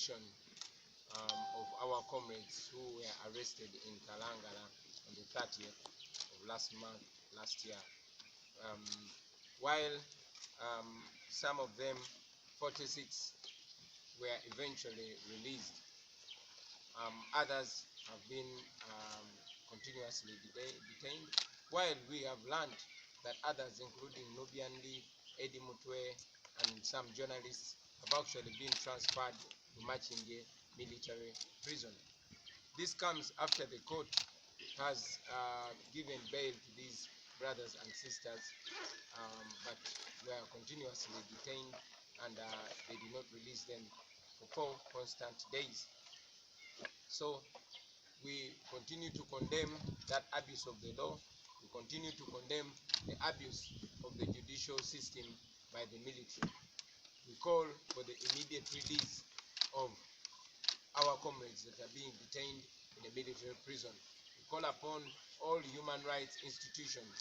extradition of our comrades who were arrested in Kalangala on the 30th of last year. While some of them, 46, were eventually released, others have been continuously detained, while we have learned that others, including Nubian, Eddie Mutwe, and some journalists, have actually been transferred to Machinge military prison. This comes after the court has given bail to these brothers and sisters, but were continuously detained, and they did not release them for 4 constant days. So we continue to condemn that abuse of the law. We continue to condemn the abuse of the judicial system by the military. We call for the immediate release of our comrades that are being detained in a military prison. We call upon all human rights institutions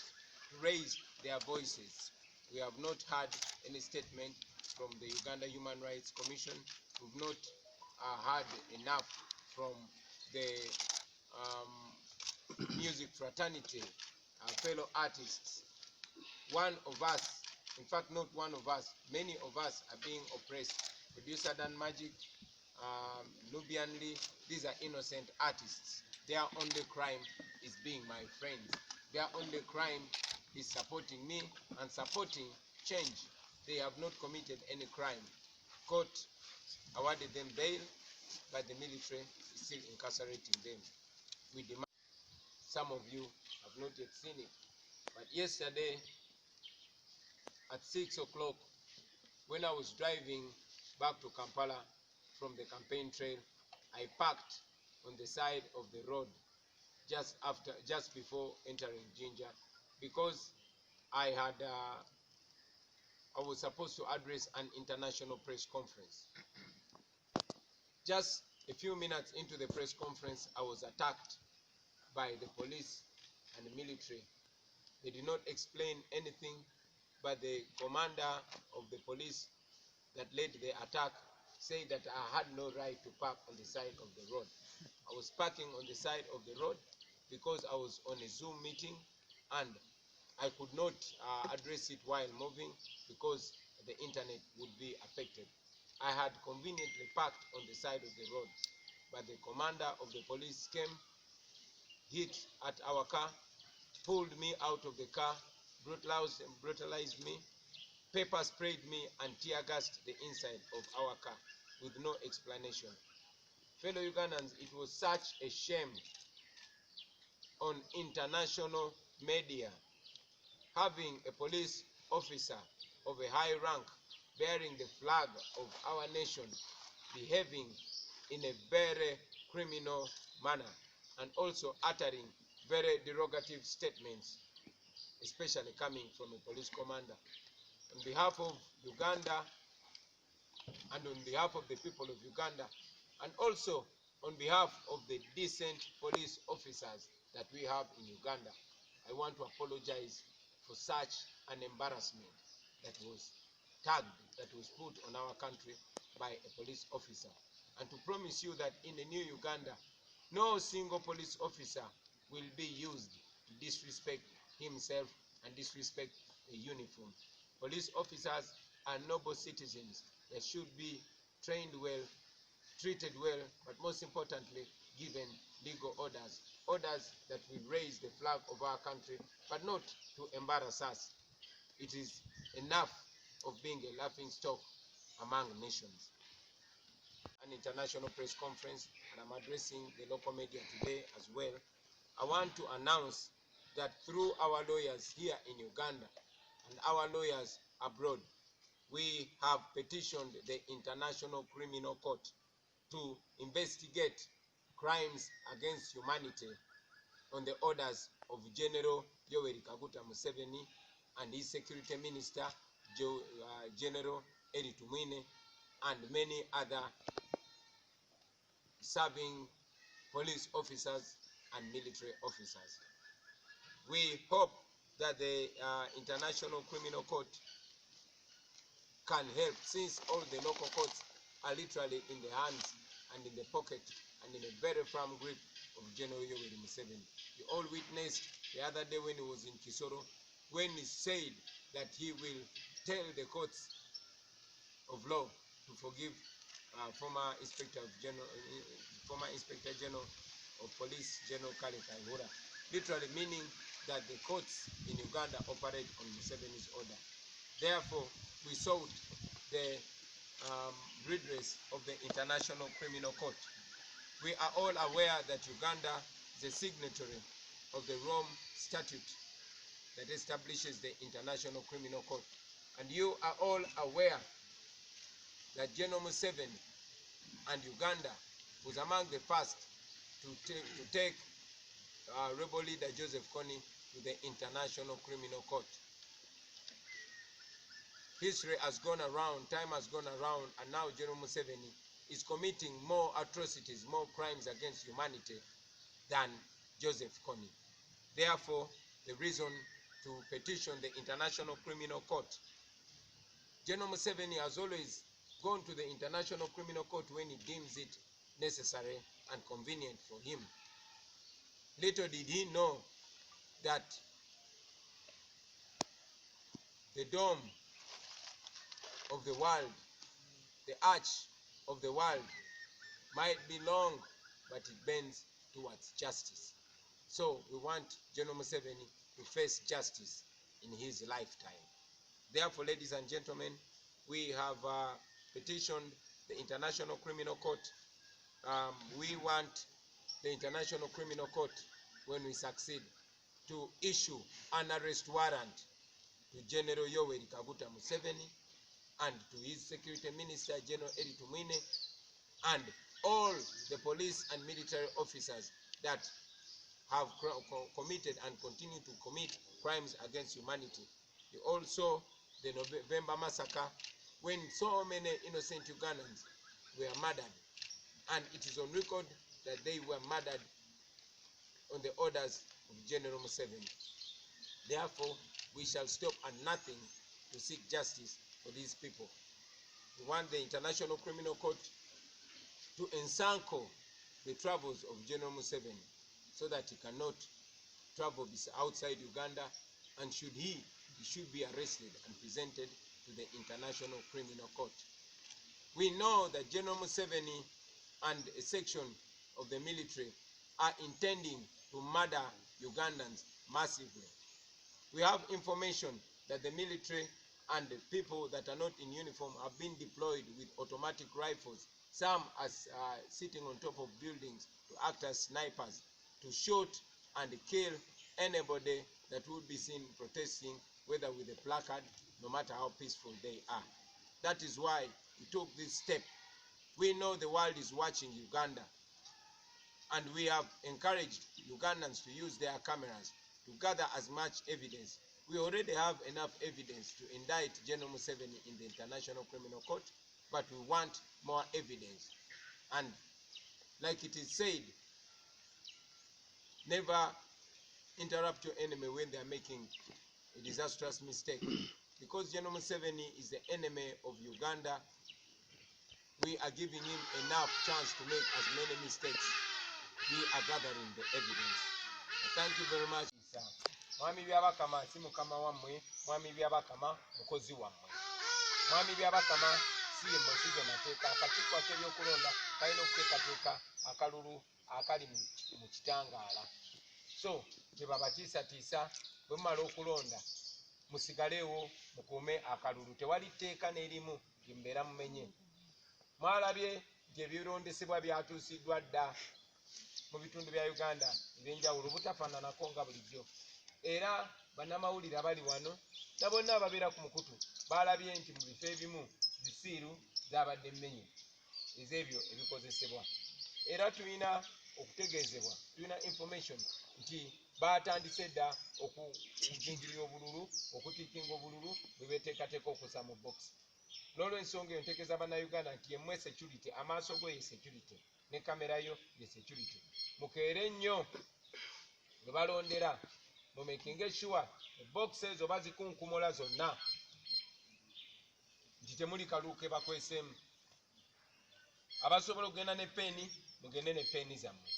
to raise their voices. We have not had any statement from the Uganda Human Rights Commission. We've not heard enough from the music fraternity, our fellow artists. One of us, in fact not one of us, many of us are being oppressed. Producer Dan Magic, Nubian, these are innocent artists. Their only crime is being my friends. Their only crime is supporting me and supporting change. They have not committed any crime. Court awarded them bail, but the military is still incarcerating them. We demand, some of you have not yet seen it, but yesterday at 6 o'clock, when I was driving back to Kampala from the campaign trail, I parked on the side of the road just before entering Jinja, because I was supposed to address an international press conference. Just a few minutes into the press conference, I was attacked by the police and the military. They did not explain anything, but the commander of the police that led the attack said that I had no right to park on the side of the road. I was parking on the side of the road because I was on a Zoom meeting, and I could not address it while moving because the internet would be affected. I had conveniently parked on the side of the road, but the commander of the police came, hit at our car, pulled me out of the car, brutalized me, pepper sprayed me, and tear gassed the inside of our car with no explanation. Fellow Ugandans, it was such a shame on international media having a police officer of a high rank bearing the flag of our nation behaving in a very criminal manner and also uttering very derogative statements, especially coming from a police commander. On behalf of Uganda and on behalf of the people of Uganda, and also on behalf of the decent police officers that we have in Uganda, I want to apologize for such an embarrassment that was tagged, that was put on our country by a police officer, and to promise you that in the new Uganda, no single police officer will be used to disrespect himself and disrespect the uniform. Police officers are noble citizens that should be trained well, treated well, but most importantly, given legal orders. Orders that will raise the flag of our country, but not to embarrass us. It is enough of being a laughing stock among nations. An international press conference, and I'm addressing the local media today as well. I want to announce that through our lawyers here in Uganda and our lawyers abroad, we have petitioned the International Criminal Court to investigate crimes against humanity on the orders of General Yoweri Kaguta Museveni and his Security Minister, General Eri Tumwine, and many other serving police officers and military officers. We hope that the International Criminal Court can help, since all the local courts are literally in the hands and in the pocket and in a very firm grip of General Yoweri Museveni. You all witnessed the other day when he was in Kisoro, when he said that he will tell the courts of law to forgive former Inspector General of Police General Kale Kaihura, literally meaning that the courts in Uganda operate on Museveni's order. Therefore, we sought the redress of the International Criminal Court. We are all aware that Uganda is a signatory of the Rome Statute that establishes the International Criminal Court. And you are all aware that General Museveni and Uganda was among the first to take rebel leader Joseph Kony to the International Criminal Court. History has gone around, time has gone around, and now General Museveni is committing more atrocities, more crimes against humanity than Joseph Kony. Therefore, the reason to petition the International Criminal Court. General Museveni has always gone to the International Criminal Court when he deems it necessary and convenient for him. Little did he know that the dome of the world, the arch of the world, might be long, but it bends towards justice. So we want General Museveni to face justice in his lifetime. Therefore, ladies and gentlemen, we have petitioned the International Criminal Court. We want the International Criminal Court, when we succeed, to issue an arrest warrant to General Yoweri Kaguta Museveni and to his Security Minister, General Eli Tumwine, and all the police and military officers that have committed and continue to commit crimes against humanity. You also the November massacre, when so many innocent Ugandans were murdered, and it is on record that they were murdered on the orders of General Museveni. Therefore, we shall stop at nothing to seek justice for these people. We want the International Criminal Court to ensangle the travels of General Museveni so that he cannot travel outside Uganda, and he should be arrested and presented to the International Criminal Court. We know that General Museveni and a section of the military are intending to murder Ugandans massively. We have information that the military and the people that are not in uniform have been deployed with automatic rifles, some as sitting on top of buildings to act as snipers, to shoot and kill anybody that would be seen protesting, whether with a placard, no matter how peaceful they are. That is why we took this step. We know the world is watching Uganda, and we have encouraged Ugandans to use their cameras to gather as much evidence. We already have enough evidence to indict General Museveni in the International Criminal Court, but we want more evidence. And like it is said, never interrupt your enemy when they are making a disastrous mistake. Because General Museveni is the enemy of Uganda, we are giving him enough chance to make as many mistakes. We are gathering the evidence. Thank you very much. Mwami byabakama si mukama wammwe, mwami byabakama mukozi wammwe. Mwami byabakama si mbosize mateeka, akakiiko ak'ebyokulonda kalina okuteekateeka akalulu akali mu kitangaala. So tebabatiisatiisa, bwe mumala okulonda musigaleewo mukuume akalulu. Tewali tteeka n'erimu mbeera mumenye. Mwalabye nti ebirondesebwa byatuusiddwa dda mu bitundu bya Uganda eby'enjawulo butafaananako nga bulijjo. Era bannamawulire abali wano na bonna ababeera ku mukutu balabye nti mu bifo ebimu zisiiru zaabadde mmenye ez'ebyo ebikozesebwa. Era tulina okutegeezebwa, tulina information nti baatandise dda okujingirira obululu, okutiikinga obululu bwe beeteekateeka okussa mu bokisi. N'olw'ensonga eyo ntegeeza bannayuganda nti yemmwe security, amaaso go ye security, ne kamera yo ye security. Mukeere nnyo bwe balondera, mumakinge sure box ezo bazikunkumula zonna nti temuli kalulu ke bakweseemu. abasobola okugenda ne peeni mugende ne peeni zammwe.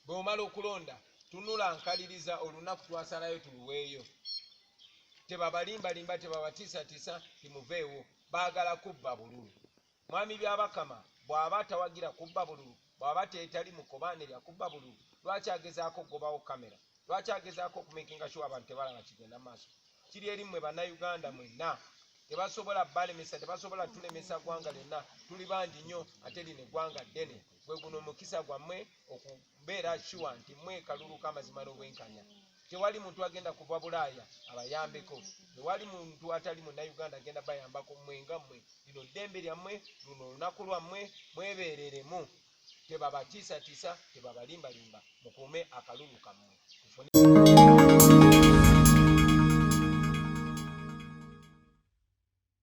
Bw'omala okulonda tunula nkaliriza olunaku twasalayo tuluweeyo. Tebabalimbalimba, tebabatiisatiisa, timuveewo. Baagala kubba bululu. Mwami Byabakama bw'aba tawagira kubba bululu, bw'aba teetali mukobaane lya kubba bululu, lwaki agezaako okugobawo kamera? Lwaki agezaako okumekinga sure abantu tebalaba kigenda maaso? Kiri eri mmwe bannayuganda mwenna. Tebasobola balemesa, tebasobola tulemesa ggwanga lyonna. Tuli bangi nnyo ate lino eggwanga ddene. Gwe guno omukisa gwammwe okubeera sure nti mmwe kalulu k'amazima n'obwenkanya. Tewali muntu agenda kuva Bulaaya abayambeko. Tewali muntu atali munnayuganda agenda bayambako mwenga mmwe. Lino ddembe lyammwe, luno olunaku lwammwe, mwebeereremu. Tebabatiisatiisa, tebabalimbalimba. Mukuume akalulu kammwe.